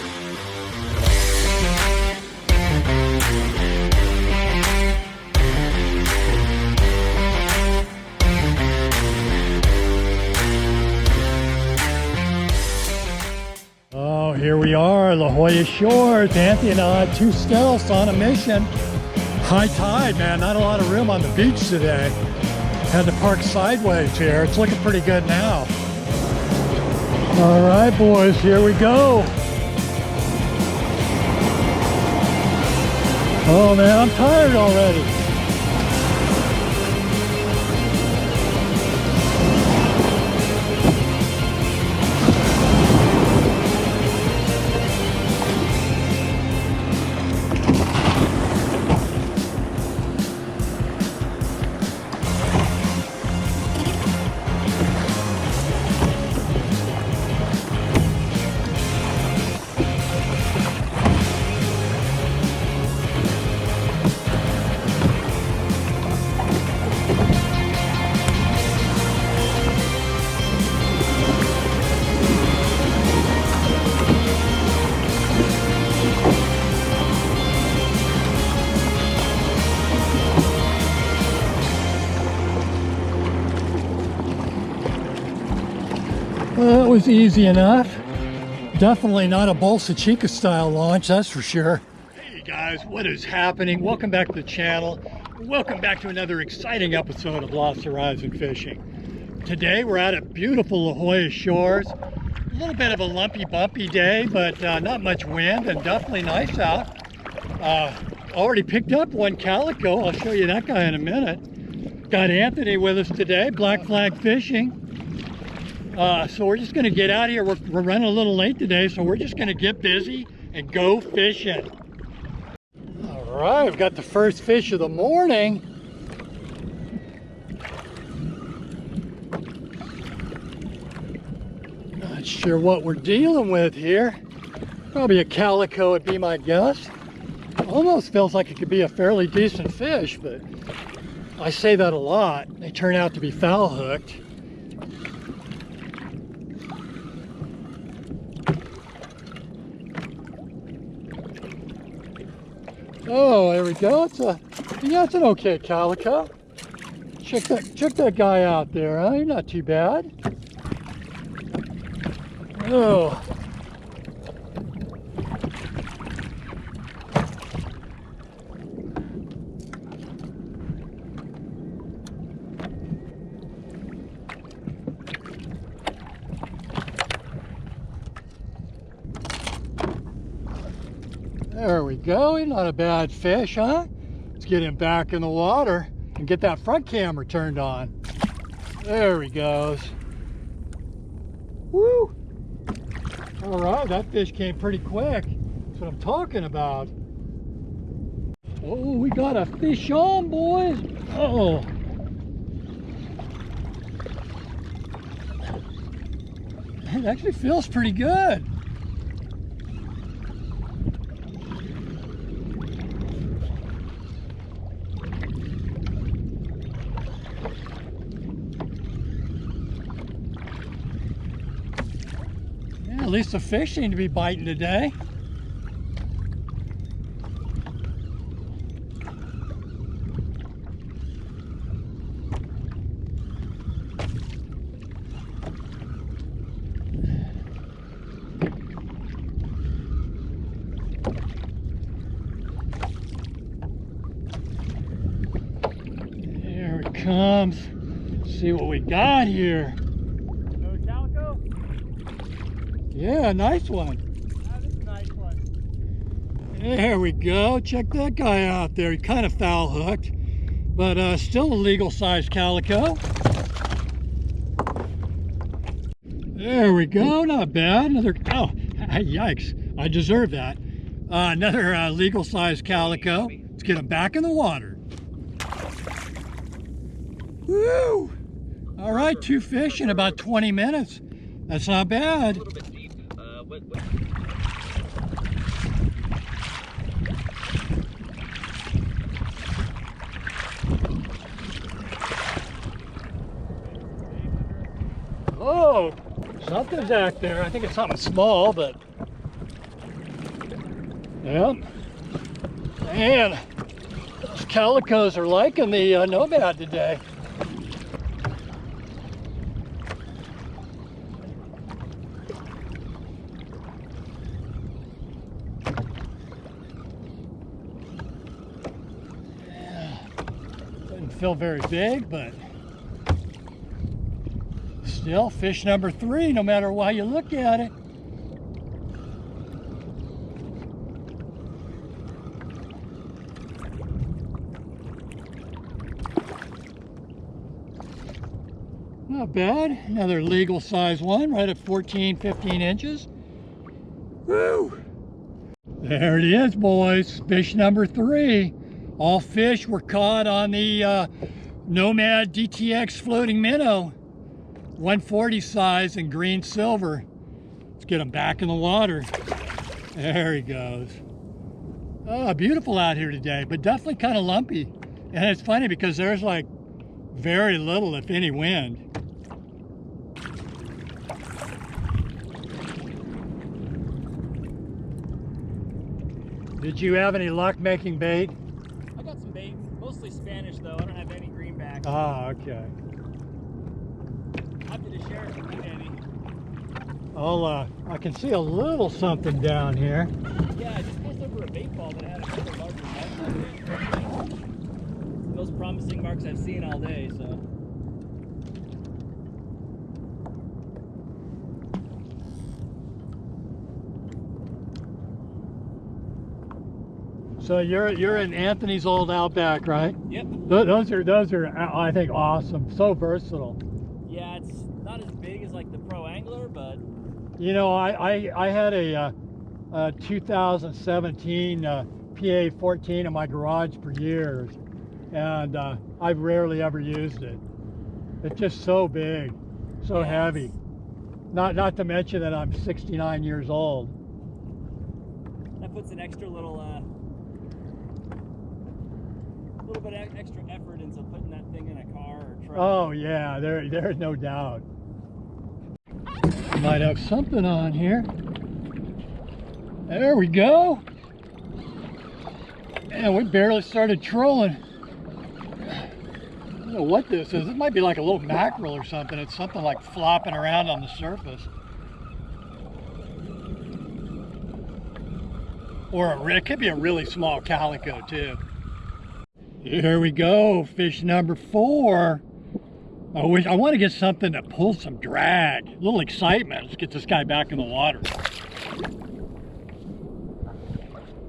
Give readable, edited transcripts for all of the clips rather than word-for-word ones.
Oh, here we are, Jolla Shores. Anthony and I, two stealths on a mission. High tide, man. Not a lot of room on the beach today. Had to park sideways here. It's looking pretty good now. All right, boys, here we go. Oh, man, I'm tired already. Well, that was easy enough. Definitely not a Bolsa Chica style launch, that's for sure. Hey guys, what is happening? Welcome back to the channel. Welcome back to another exciting episode of Lost Horizon Fishing. Today we're out at beautiful Jolla Shores. A little bit of a lumpy, bumpy day, but not much wind and definitely nice out. Already picked up one calico. I'll show you that guy in a minute. Got Anthony with us today, Black Flag Fishing. So we're just going to get out here. We're running a little late today, so we're just going to get busy and go fishing. All right, we've got the first fish of the morning. Not sure what we're dealing with here. Probably a calico would be my guess. Almost feels like it could be a fairly decent fish, but I say that a lot. They turn out to be foul hooked. Oh, there we go. It's an okay calico. Check that guy out there, huh? He's not too bad. Oh. There we go. He's not a bad fish, huh? Let's get him back in the water and get that front camera turned on. There he goes. Woo! All right, that fish came pretty quick. That's what I'm talking about. Oh, we got a fish on, boys. Uh-oh. It actually feels pretty good. At least the fish seem to be biting today. There it comes. Let's see what we got here. Yeah, nice one. That is a nice one. There we go. Check that guy out there. He's kind of foul hooked, but still a legal sized calico. There we go. Not bad. Another, oh, yikes. I deserve that. Another legal sized calico. Let's get him back in the water. Woo! All right, two fish in about 20 minutes. That's not bad. Oh, something's out there. I think it's something small, but Yep. Man, those calicos are liking the Nomad today. Doesn't feel very big, but still fish number 3, no matter how you look at it. Not bad. Another legal size one, right at 14, 15 inches. Woo! There it is, boys. Fish number 3. All fish were caught on the Nomad DTX floating minnow. 140 size and green silver. Let's get him back in the water. There he goes. Oh, beautiful out here today, but definitely kind of lumpy. And it's funny because there's like very little, if any, wind. Did you have any luck making bait? I got some bait, mostly Spanish though. I don't have any greenbacks. Ah, okay. Happy to share if you need any. I can see a little something down here. Yeah, I just passed over a bait ball that had a couple larger marks on it. It's the most promising marks I've seen all day, so. So you're in Anthony's Old Outback, right? Yep. Those are I think awesome. So versatile. Yeah, it's not as big as like the pro angler, but You know, I had a 2017 PA 14 in my garage for years, and I've rarely ever used it. It's just so big, so yeah, heavy. Not to mention that I'm 69 years old. that puts an extra little bit extra effort into putting that thing in a car or truck. Oh yeah, there's no doubt. Might have something on here. There we go. And we barely started trolling. I don't know what this is. It might be like a little mackerel or something. It's something like flopping around on the surface. Or it could be a really small calico too. Here we go, fish number 4. I want to get something that pulls some drag, a little excitement. Let's get this guy back in the water.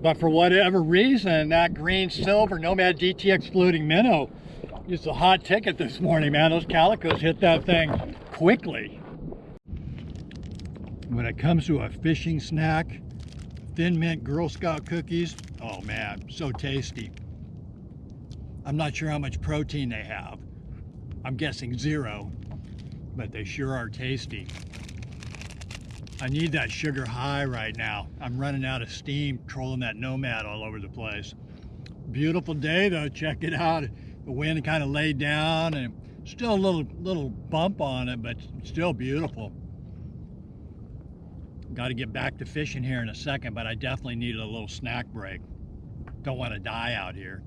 But for whatever reason, that green silver Nomad DTX floating minnow is a hot ticket this morning, man. Those calicos hit that thing quickly. When it comes to a fishing snack, Thin Mint Girl Scout cookies, oh man, so tasty. I'm not sure how much protein they have. I'm guessing 0, but they sure are tasty. I need that sugar high right now. I'm running out of steam trolling that Nomad all over the place. Beautiful day though, check it out. The wind kind of laid down and still a little bump on it, but still beautiful. Got to get back to fishing here in a second, but I definitely needed a little snack break. Don't want to die out here.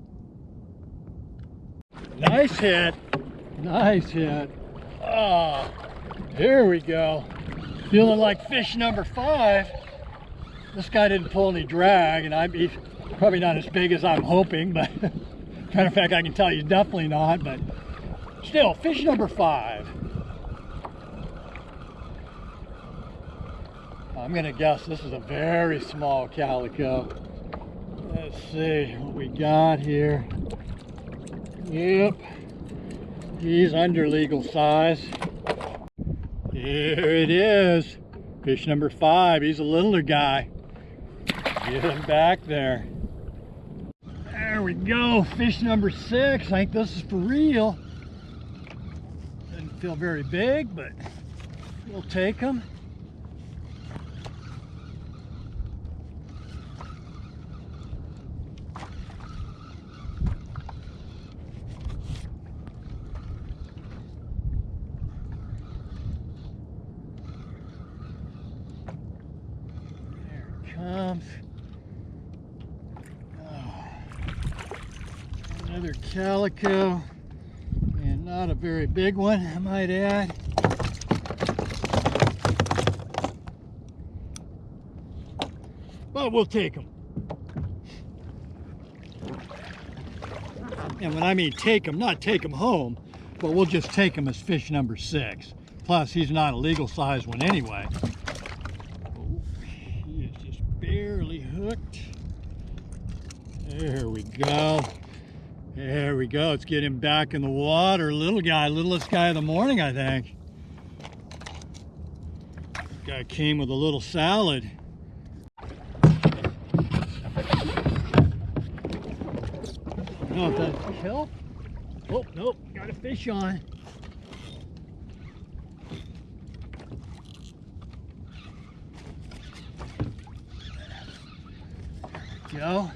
Nice hit. Nice hit. Oh, here we go. Feeling like fish number 5. This guy didn't pull any drag, and he's probably not as big as I'm hoping, but matter of fact, I can tell you definitely not, but still, fish number 5. I'm gonna guess this is a very small calico. Let's see what we got here. Yep, he's under legal size. Here it is, fish number 5. He's a littler guy. Get him back there. There we go, fish number 6. I think this is for real. Doesn't feel very big, but we'll take him. Comes. Another calico, and not a very big one, I might add. But we'll take them. And when I mean take them, not take them home, but we'll just take him as fish number 6. Plus, he's not a legal size one anyway. Oh, he is just barely hooked. There we go. There we go. Let's get him back in the water. Little guy, littlest guy of the morning, I think. Guy came with a little salad. I don't know if that's kelp. Oh, nope, got a fish on. There we go.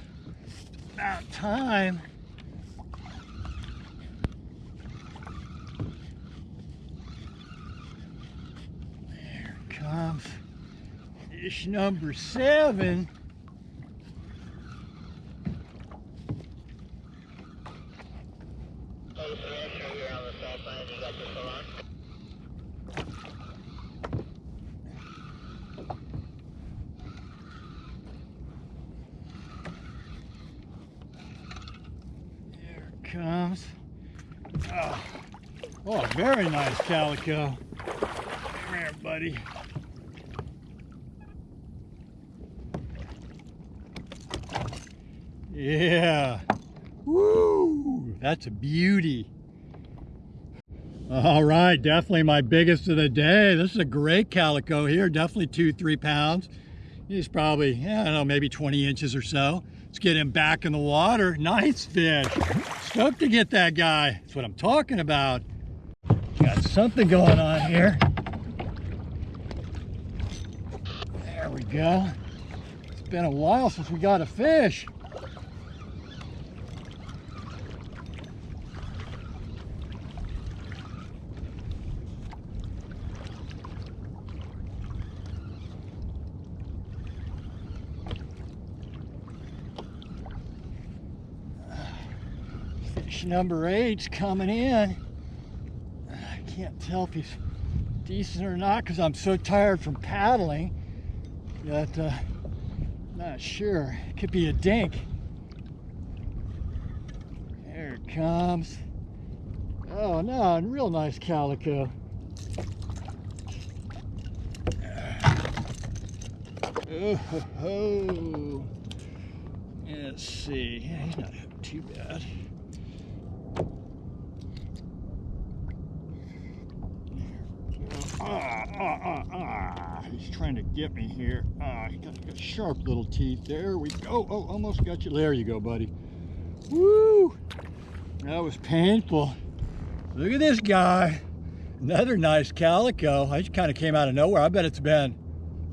About time. There it comes. Fish number 7. Comes. Oh, very nice calico. Come here, buddy. Yeah. Woo! That's a beauty. All right, definitely my biggest of the day. This is a great calico here, definitely 2-3 pounds. He's probably, I don't know, maybe 20 inches or so. Let's get him back in the water. Nice fish. Stoked to get that guy. That's what I'm talking about. Got something going on here. There we go. It's been a while since we got a fish. Fish number 8's coming in. I can't tell if he's decent or not because I'm so tired from paddling that not sure. It could be a dink. There it comes. Oh no, a real nice calico. Oh, let's see. Yeah, he's not too bad. He's trying to get me here. He got sharp little teeth. There we go. Oh, almost got you. There you go, buddy. Woo! That was painful. Look at this guy. Another nice calico. I just kind of came out of nowhere. I bet it's been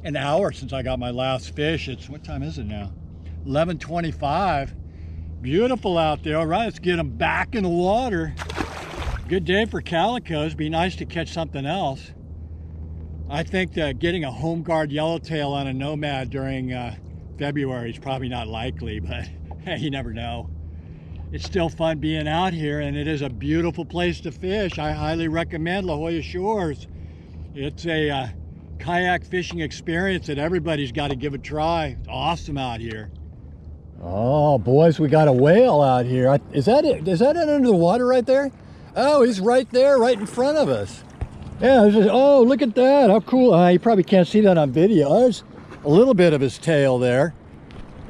an hour since I got my last fish. It's, what time is it now? 11:25. Beautiful out there. All right, let's get them back in the water. Good day for calicos. Be nice to catch something else. I think that getting a home guard yellowtail on a nomad during February is probably not likely, but hey, you never know. It's still fun being out here, and it is a beautiful place to fish. I highly recommend Jolla Shores. It's a kayak fishing experience that everybody's got to give a try. It's awesome out here. Oh, boys, we got a whale out here. Is that it? Is that it under the water right there? Oh, he's right there, right in front of us. Yeah, oh, look at that. How cool. You probably can't see that on video. There's a little bit of his tail there.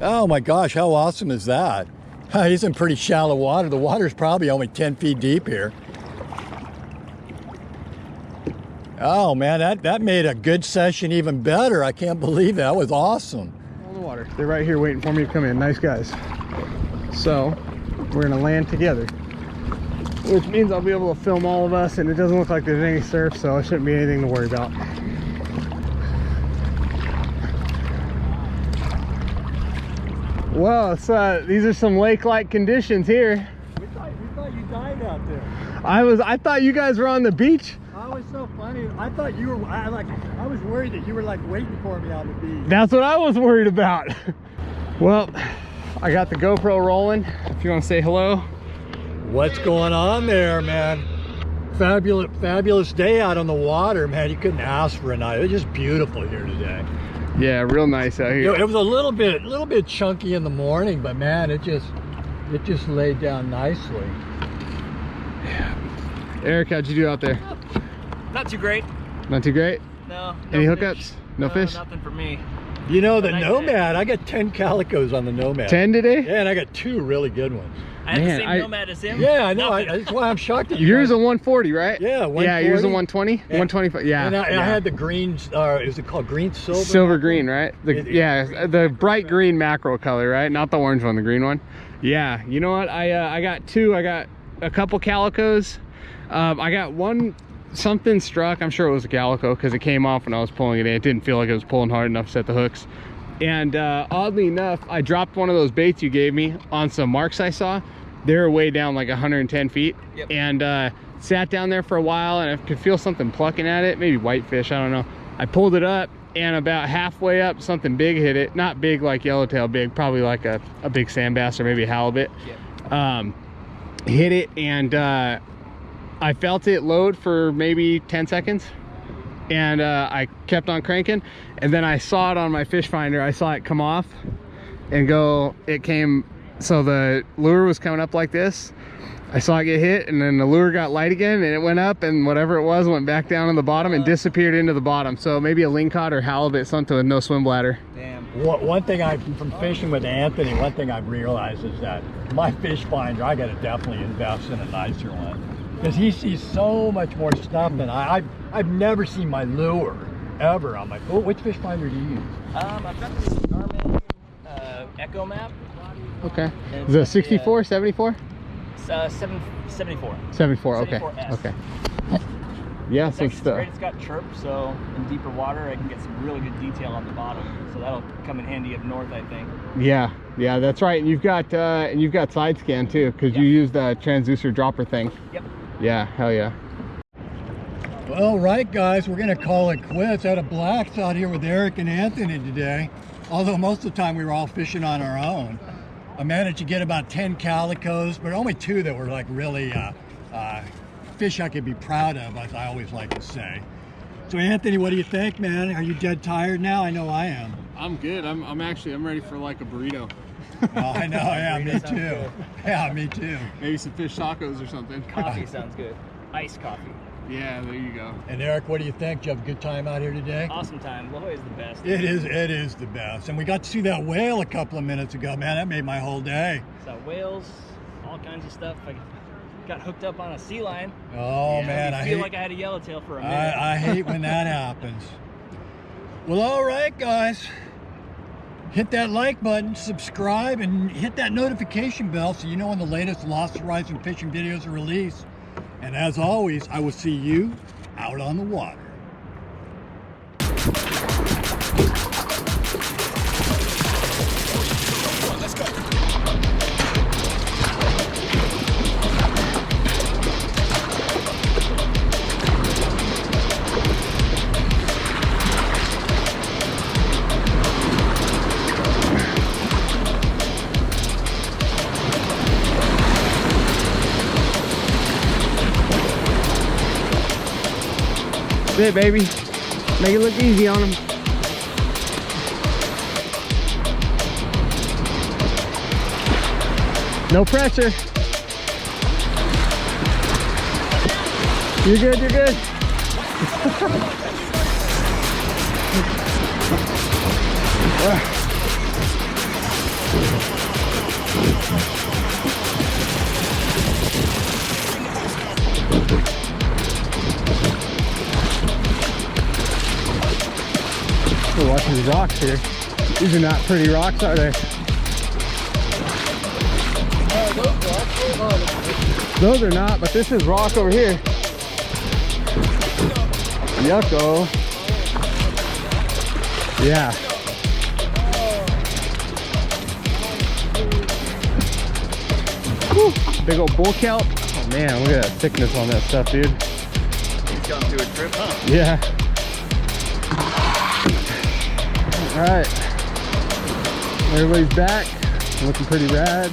Oh my gosh, how awesome is that? He's in pretty shallow water. The water's probably only 10 feet deep here. Oh man, that made a good session even better. I can't believe that was awesome. All the water. They're right here waiting for me to come in. Nice guys. So, we're gonna land together, which means I'll be able to film all of us, and it doesn't look like there's any surf, so it shouldn't be anything to worry about. Well, it's, these are some lake-like conditions here. We thought you died out there. I thought you guys were on the beach. Oh, it's so funny. I thought you were, I was worried that you were like waiting for me on the beach. That's what I was worried about. Well, I got the GoPro rolling. If you want to say hello. What's going on there, man? Fabulous day out on the water, man. You couldn't ask for a night. It was just beautiful here today. Yeah, real nice out here. You know, it was a little bit chunky in the morning, but man, it just laid down nicely. Yeah. Eric, how'd you do out there? Not too great. Not too great? No. Any fish. hookups? No fish? Nothing for me. You know, the Nice Nomad, I got 10 calicos on the Nomad. 10 today? Yeah, and I got 2 really good ones. I had Man, the same Nomad as him. Yeah, I know. Nothing. That's why I'm shocked at you. Yours guys. a 140, right? Yeah, 140. Yeah, yours a 120? 125, yeah. And I yeah. had the green, is it called green silver? Silver green, right? Yeah, the bright green mackerel color, right? Not the orange one, the green one. Yeah, you know what? I got 2. I got a couple calicos. I got one, something struck. I'm sure it was a calico because it came off when I was pulling it in. It didn't feel like it was pulling hard enough to set the hooks. And oddly enough, I dropped one of those baits you gave me on some marks I saw. They were way down like 110 feet. Yep. And sat down there for a while, and I could feel something plucking at it, maybe whitefish, I don't know. I pulled it up, and about halfway up, something big hit it. Not big like yellowtail big, probably like a big sand bass or maybe a halibut. Yep. Hit it, and I felt it load for maybe 10 seconds. And I kept on cranking, and then I saw it on my fish finder. I saw it come off and go, it came, so the lure was coming up like this. I saw it get hit, and then the lure got light again, and it went up, and whatever it was went back down on the bottom and disappeared into the bottom. So maybe a lingcod or halibut, something with no swim bladder. Damn. One thing from fishing with Anthony, one thing I've realized is that my fish finder, I got to definitely invest in a nicer one. Because he sees so much more stuff than I've never seen my lure ever. I'm like, oh, which fish finder do you use? I've got this Garmin Echo map. Okay. Is it 64, 74? 74. 74, okay. 74S. Okay. Yeah, It's so actually great. It's got chirp, so in deeper water I can get some really good detail on the bottom. So that'll come in handy up north, I think. yeah, that's right. And you've got side scan too, because you use the transducer dropper thing. Yep. Yeah, hell yeah. Well, right, guys, we're going to call it quits. Out of blacks out here with Eric and Anthony today. Although most of the time we were all fishing on our own. I managed to get about 10 calicos, but only 2 that were like really fish I could be proud of, as I always like to say. So Anthony, what do you think, man? Are you dead tired now? I know I am. I'm good. I'm ready for like a burrito. Oh, I know, yeah, me too. Yeah, me too. Maybe some fish tacos or something. Coffee sounds good. Iced coffee. Yeah, there you go. And Eric, what do you think? Did you have a good time out here today? Awesome time. La Jolla's the best. It is the best. And we got to see that whale a couple of minutes ago, man. That made my whole day. Saw whales, all kinds of stuff. I got hooked up on a sea lion. Oh, Yeah, man, I feel like I had a yellowtail for a minute. I hate when that happens. Well, all right, guys. Hit that like button, subscribe, and hit that notification bell so you know when the latest Lost Horizon fishing videos are released. And as always, I will see you out on the water. Let's go. That's it, baby. Make it look easy on them. No pressure. You're good, you're good. We're watching these rocks here. These are not pretty rocks, are they? Those are not, but this is rock over here. Yucko. Yeah. Whew. Big old bull kelp. Oh man, look at that thickness on that stuff, dude. He's gone through a trip, huh? Yeah. All right. Everybody's back. Looking pretty rad.